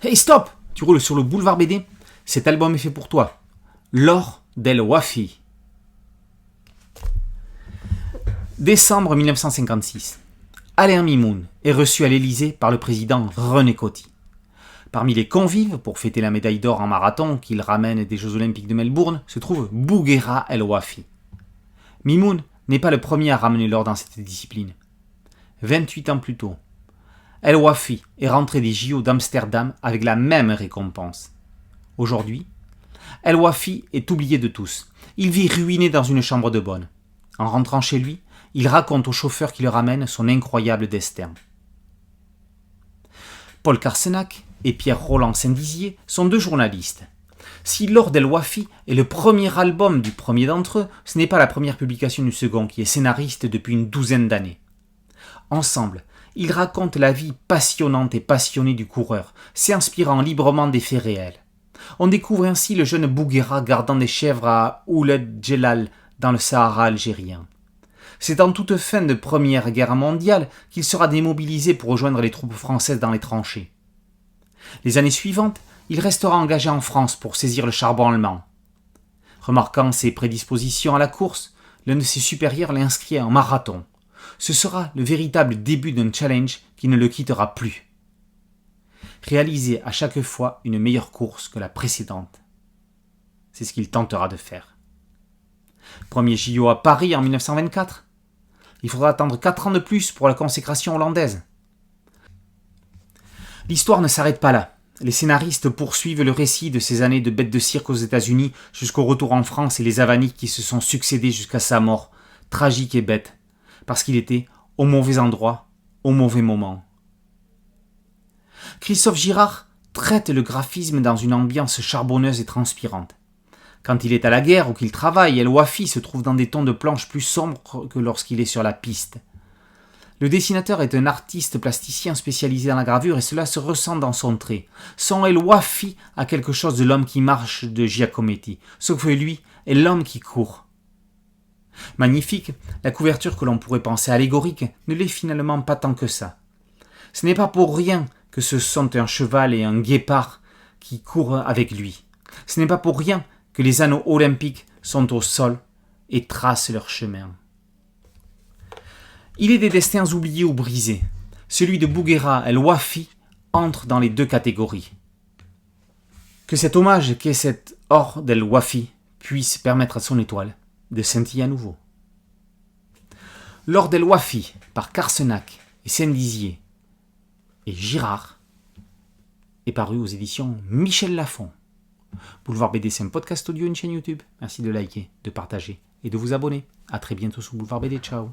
Hey stop! Tu roules sur le boulevard BD? Cet album est fait pour toi. L'or del Wafi. Décembre 1956. Alain Mimoun est reçu à l'Élysée par le président René Coty. Parmi les convives, pour fêter la médaille d'or en marathon qu'il ramène des Jeux Olympiques de Melbourne, se trouve Bouguera El Wafi. Mimoun n'est pas le premier à ramener l'or dans cette discipline. 28 ans plus tôt, El Wafi est rentré des JO d'Amsterdam avec la même récompense. Aujourd'hui, El Wafi est oublié de tous. Il vit ruiné dans une chambre de bonne. En rentrant chez lui, il raconte au chauffeur qui le ramène son incroyable destin. Paul Carsenac et Pierre-Roland Saint-Dizier sont deux journalistes. Si L'or del Wafi est le premier album du premier d'entre eux, ce n'est pas la première publication du second qui est scénariste depuis une douzaine d'années. Ensemble, ils racontent la vie passionnante et passionnée du coureur, s'inspirant librement des faits réels. On découvre ainsi le jeune Bouguera gardant des chèvres à Ouled Djellal dans le Sahara algérien. C'est en toute fin de Première Guerre mondiale qu'il sera démobilisé pour rejoindre les troupes françaises dans les tranchées. Les années suivantes, il restera engagé en France pour saisir le charbon allemand. Remarquant ses prédispositions à la course, l'un de ses supérieurs l'inscrit en marathon. Ce sera le véritable début d'un challenge qui ne le quittera plus. Réaliser à chaque fois une meilleure course que la précédente. C'est ce qu'il tentera de faire. Premier JO à Paris en 1924. Il faudra attendre 4 ans de plus pour la consécration hollandaise. L'histoire ne s'arrête pas là. Les scénaristes poursuivent le récit de ces années de bête de cirque aux États-Unis jusqu'au retour en France et les avanies qui se sont succédés jusqu'à sa mort, tragique et bête, parce qu'il était au mauvais endroit, au mauvais moment. Christophe Girard traite le graphisme dans une ambiance charbonneuse et transpirante. Quand il est à la guerre ou qu'il travaille, El Wafi se trouve dans des tons de planches plus sombres que lorsqu'il est sur la piste. Le dessinateur est un artiste plasticien spécialisé dans la gravure et cela se ressent dans son trait. Son El Wafi a quelque chose de l'homme qui marche de Giacometti, sauf que lui est l'homme qui court. Magnifique, la couverture que l'on pourrait penser allégorique ne l'est finalement pas tant que ça. Ce n'est pas pour rien que ce sont un cheval et un guépard qui courent avec lui. Ce n'est pas pour rien que les anneaux olympiques sont au sol et tracent leur chemin. Il est des destins oubliés ou brisés. Celui de Bouguera El Wafi entre dans les deux catégories. Que cet hommage qu'est cet or del Wafi puisse permettre à son étoile de scintiller à nouveau. L'or del Wafi par Carsenac et Saint-Dizier et Girard est paru aux éditions Michel Lafon. Boulevard BD, c'est un podcast audio, une chaîne YouTube. Merci de liker, de partager et de vous abonner. A très bientôt sur Boulevard BD. Ciao.